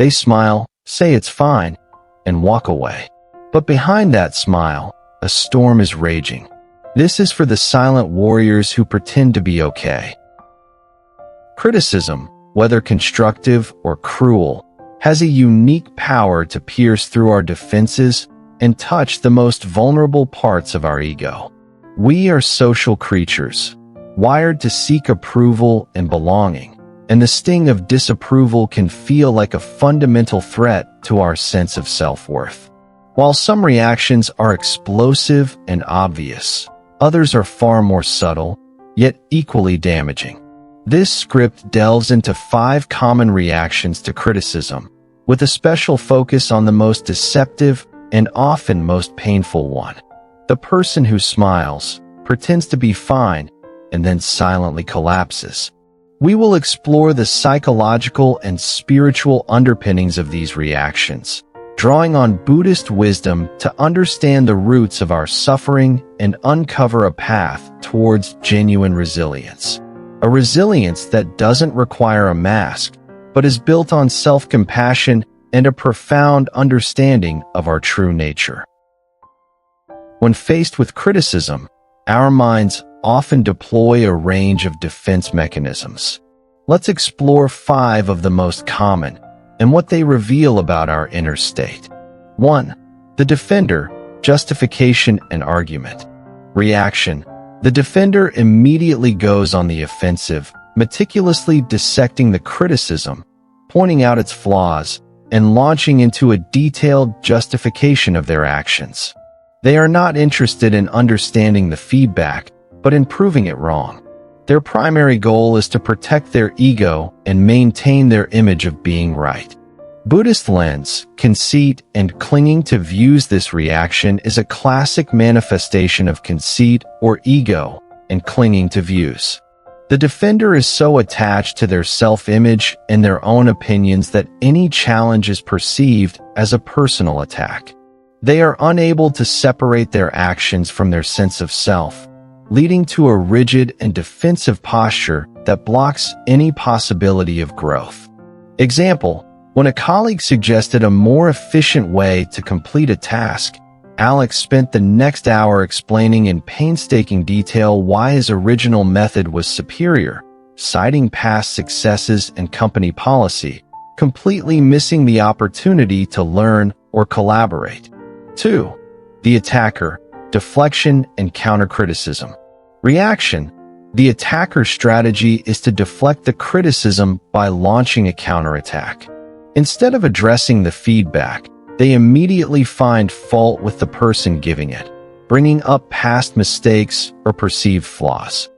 They smile, say it's fine, and walk away. But behind that smile, a storm is raging. This is for the silent warriors who pretend to be okay. Criticism, whether constructive or cruel, has a unique power to pierce through our defenses and touch the most vulnerable parts of our ego. We are social creatures, wired to seek approval and belonging, and the sting of disapproval can feel like a fundamental threat to our sense of self-worth. While some reactions are explosive and obvious, others are far more subtle, yet equally damaging. This script delves into 5 common reactions to criticism, with a special focus on the most deceptive and often most painful one: the person who smiles, pretends to be fine, and then silently collapses. We will explore the psychological and spiritual underpinnings of these reactions, drawing on Buddhist wisdom to understand the roots of our suffering and uncover a path towards genuine resilience. A resilience that doesn't require a mask, but is built on self-compassion and a profound understanding of our true nature. When faced with criticism, our minds often deploy a range of defense mechanisms. Let's explore 5 of the most common and what they reveal about our inner state. 1. The defender, justification and argument. Reaction. The defender immediately goes on the offensive, meticulously dissecting the criticism, pointing out its flaws, and launching into a detailed justification of their actions. They are not interested in understanding the feedback, but in proving it wrong. Their primary goal is to protect their ego and maintain their image of being right. Buddhist lens, conceit, and clinging to views. This reaction is a classic manifestation of conceit or ego and clinging to views. The defender is so attached to their self-image and their own opinions that any challenge is perceived as a personal attack. They are unable to separate their actions from their sense of self, leading to a rigid and defensive posture that blocks any possibility of growth. Example: when a colleague suggested a more efficient way to complete a task, Alex spent the next hour explaining in painstaking detail why his original method was superior, citing past successes and company policy, completely missing the opportunity to learn or collaborate. 2. The attacker, deflection and counter-criticism. Reaction. The attacker's strategy is to deflect the criticism by launching a counterattack. Instead of addressing the feedback, they immediately find fault with the person giving it, bringing up past mistakes or perceived flaws.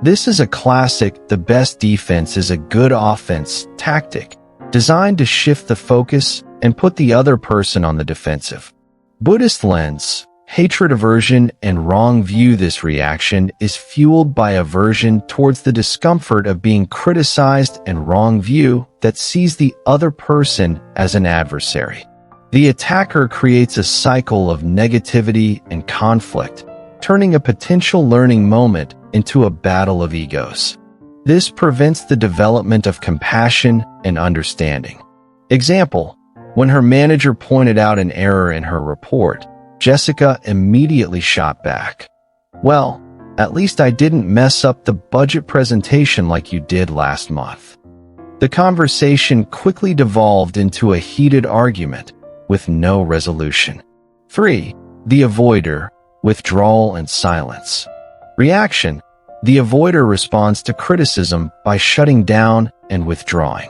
This is a classic "the best defense is a good offense" tactic, designed to shift the focus and put the other person on the defensive. Buddhist lens, hatred, aversion, and wrong view. This reaction is fueled by aversion towards the discomfort of being criticized and wrong view that sees the other person as an adversary. The attacker creates a cycle of negativity and conflict, turning a potential learning moment into a battle of egos. This prevents the development of compassion and understanding. Example: when her manager pointed out an error in her report, Jessica immediately shot back, "Well, at least I didn't mess up the budget presentation like you did last month." The conversation quickly devolved into a heated argument with no resolution. 3. The avoider, withdrawal and silence. Reaction. The avoider responds to criticism by shutting down and withdrawing.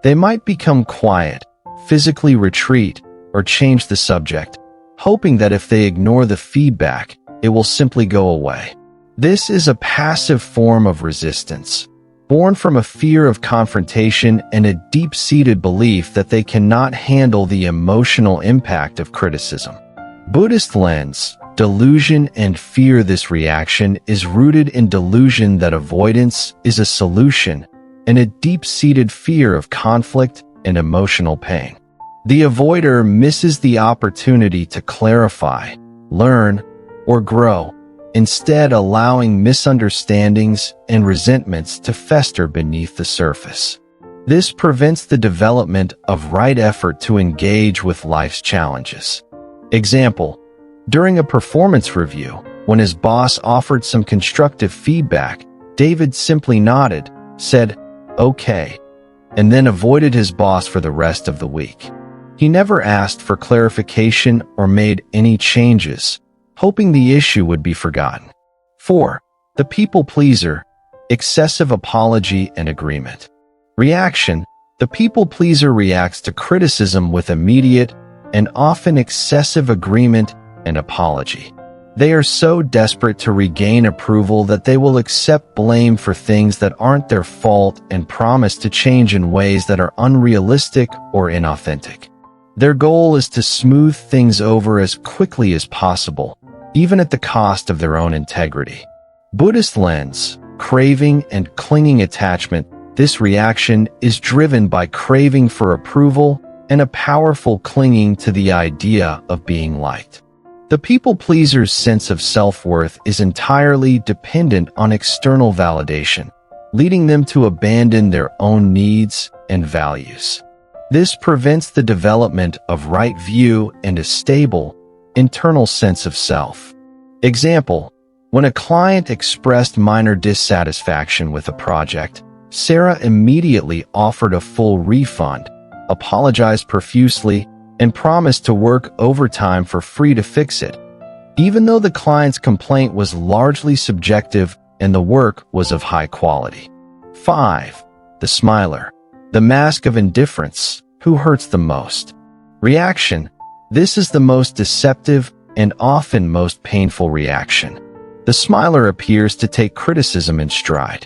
They might become quiet, physically retreat, or change the subject, hoping that if they ignore the feedback, it will simply go away. This is a passive form of resistance, born from a fear of confrontation and a deep-seated belief that they cannot handle the emotional impact of criticism. Buddhist lens, delusion and fear. This reaction is rooted in delusion that avoidance is a solution and a deep-seated fear of conflict and emotional pain. The avoider misses the opportunity to clarify, learn, or grow, instead allowing misunderstandings and resentments to fester beneath the surface. This prevents the development of right effort to engage with life's challenges. Example: during a performance review, when his boss offered some constructive feedback, David simply nodded, said, "Okay," and then avoided his boss for the rest of the week. He never asked for clarification or made any changes, hoping the issue would be forgotten. 4. The people pleaser, excessive apology and agreement. Reaction: the people pleaser reacts to criticism with immediate and often excessive agreement and apology. They are so desperate to regain approval that they will accept blame for things that aren't their fault and promise to change in ways that are unrealistic or inauthentic. Their goal is to smooth things over as quickly as possible, even at the cost of their own integrity. Buddhist lens, craving and clinging attachment. This reaction is driven by craving for approval and a powerful clinging to the idea of being liked. The people pleaser's sense of self-worth is entirely dependent on external validation, leading them to abandon their own needs and values. This prevents the development of right view and a stable, internal sense of self. Example: when a client expressed minor dissatisfaction with a project, Sarah immediately offered a full refund, apologized profusely, and promised to work overtime for free to fix it, even though the client's complaint was largely subjective and the work was of high quality. 5. The smiler, the mask of indifference. Who hurts the most? Reaction: this is the most deceptive and often most painful reaction. The smiler appears to take criticism in stride.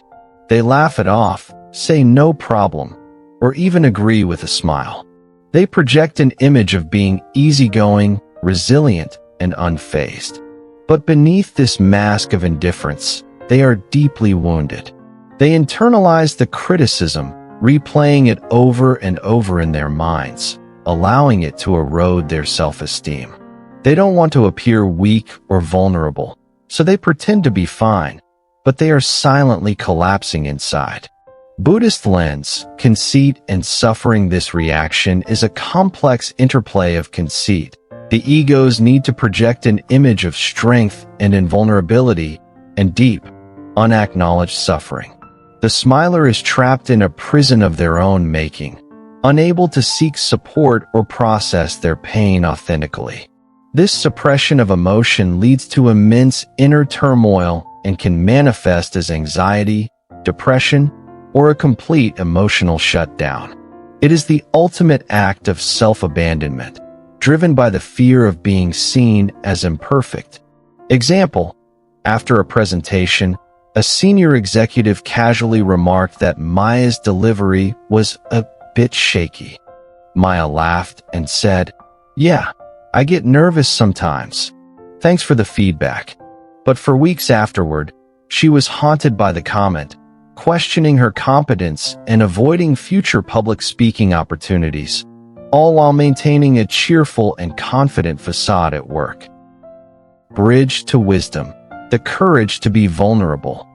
They laugh it off, say no problem, or even agree with a smile. They project an image of being easygoing, resilient, and unfazed. But beneath this mask of indifference, they are deeply wounded. They internalize the criticism, replaying it over and over in their minds, allowing it to erode their self-esteem. They don't want to appear weak or vulnerable, so they pretend to be fine, but they are silently collapsing inside. Buddhist lens, conceit and suffering. This reaction is a complex interplay of conceit. The ego's need to project an image of strength and invulnerability, and deep, unacknowledged suffering. The smiler is trapped in a prison of their own making, unable to seek support or process their pain authentically. This suppression of emotion leads to immense inner turmoil and can manifest as anxiety, depression, or a complete emotional shutdown. It is the ultimate act of self-abandonment, driven by the fear of being seen as imperfect. Example: after a presentation, a senior executive casually remarked that Maya's delivery was a bit shaky. Maya laughed and said, "Yeah, I get nervous sometimes. Thanks for the feedback." But for weeks afterward, she was haunted by the comment, questioning her competence and avoiding future public speaking opportunities, all while maintaining a cheerful and confident facade at work. Bridge to wisdom, the courage to be vulnerable.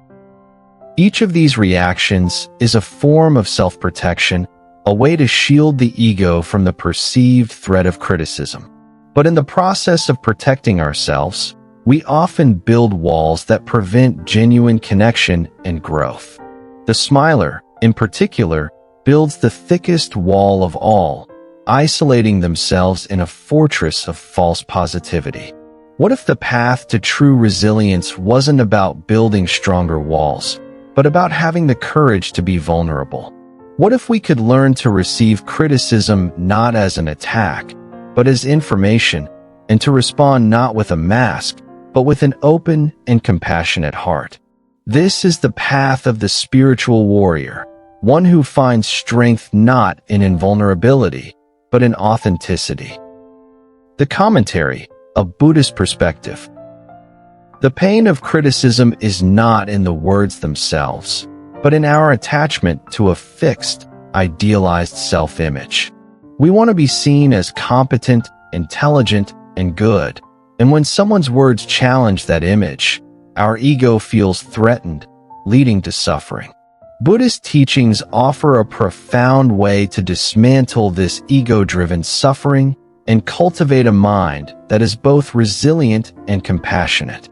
Each of these reactions is a form of self-protection, a way to shield the ego from the perceived threat of criticism. But in the process of protecting ourselves, we often build walls that prevent genuine connection and growth. The smiler, in particular, builds the thickest wall of all, isolating themselves in a fortress of false positivity. What if the path to true resilience wasn't about building stronger walls, but about having the courage to be vulnerable? What if we could learn to receive criticism not as an attack, but as information, and to respond not with a mask, but with an open and compassionate heart? This is the path of the spiritual warrior, one who finds strength not in invulnerability, but in authenticity. The commentary, a Buddhist perspective. The pain of criticism is not in the words themselves, but in our attachment to a fixed, idealized self-image. We want to be seen as competent, intelligent, and good, and when someone's words challenge that image, our ego feels threatened, leading to suffering. Buddhist teachings offer a profound way to dismantle this ego-driven suffering and cultivate a mind that is both resilient and compassionate.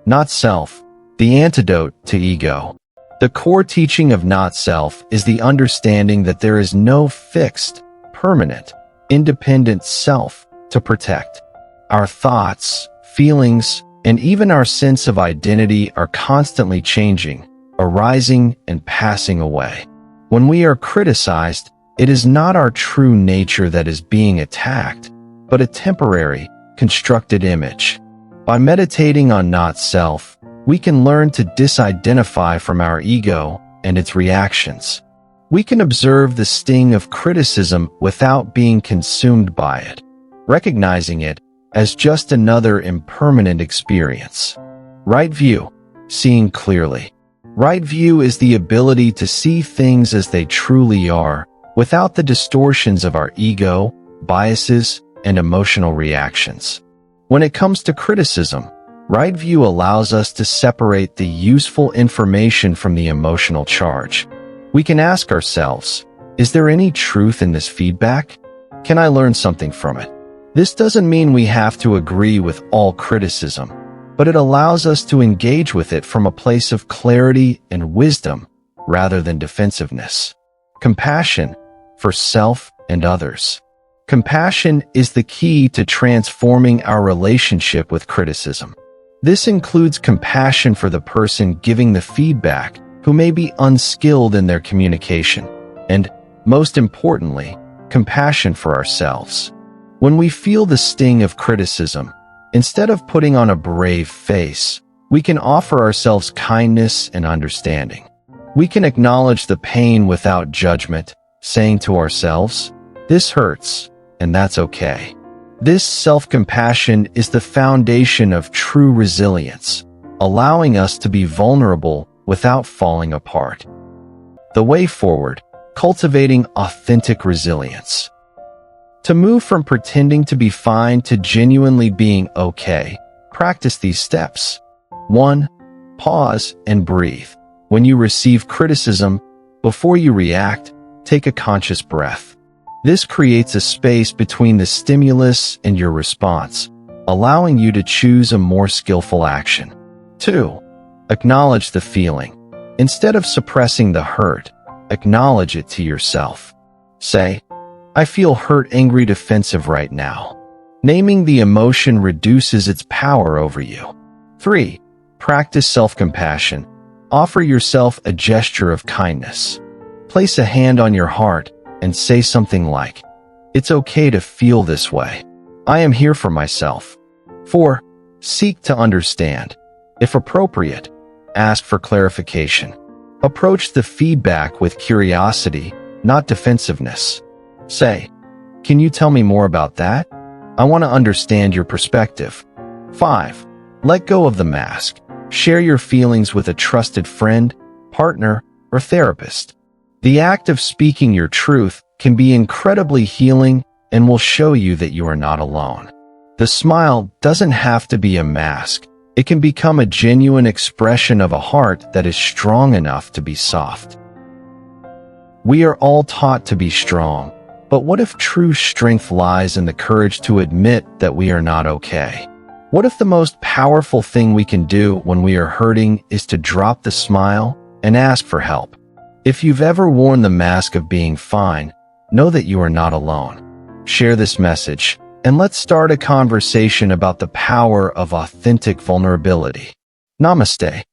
Not self, the antidote to ego. The core teaching of not self is the understanding that there is no fixed, permanent, independent self to protect. Our thoughts, feelings, and even our sense of identity are constantly changing, arising and passing away. When we are criticized, it is not our true nature that is being attacked, but a temporary, constructed image. By meditating on not self, we can learn to disidentify from our ego and its reactions. We can observe the sting of criticism without being consumed by it, recognizing it as just another impermanent experience. Right view, seeing clearly. Right view is the ability to see things as they truly are, without the distortions of our ego, biases, and emotional reactions. When it comes to criticism, right view allows us to separate the useful information from the emotional charge. We can ask ourselves, is there any truth in this feedback? Can I learn something from it? This doesn't mean we have to agree with all criticism, but it allows us to engage with it from a place of clarity and wisdom rather than defensiveness. Compassion for self and others. Compassion is the key to transforming our relationship with criticism. This includes compassion for the person giving the feedback who may be unskilled in their communication, and, most importantly, compassion for ourselves. When we feel the sting of criticism, instead of putting on a brave face, we can offer ourselves kindness and understanding. We can acknowledge the pain without judgment, saying to ourselves, "This hurts, and that's okay." This self-compassion is the foundation of true resilience, allowing us to be vulnerable without falling apart. The way forward, cultivating authentic resilience. To move from pretending to be fine to genuinely being okay, practice these steps. 1. Pause and breathe. When you receive criticism, before you react, take a conscious breath. This creates a space between the stimulus and your response, allowing you to choose a more skillful action. 2. Acknowledge the feeling. Instead of suppressing the hurt, acknowledge it to yourself. Say, "I feel hurt, angry, defensive right now." Naming the emotion reduces its power over you. 3. Practice self-compassion. Offer yourself a gesture of kindness. Place a hand on your heart and say something like, "It's okay to feel this way. I am here for myself." 4. Seek to understand. If appropriate, ask for clarification. Approach the feedback with curiosity, not defensiveness. Say, "Can you tell me more about that? I want to understand your perspective." 5. Let go of the mask. Share your feelings with a trusted friend, partner, or therapist. The act of speaking your truth can be incredibly healing and will show you that you are not alone. The smile doesn't have to be a mask. It can become a genuine expression of a heart that is strong enough to be soft. We are all taught to be strong, but what if true strength lies in the courage to admit that we are not okay? What if the most powerful thing we can do when we are hurting is to drop the smile and ask for help? If you've ever worn the mask of being fine, know that you are not alone. Share this message, and let's start a conversation about the power of authentic vulnerability. Namaste.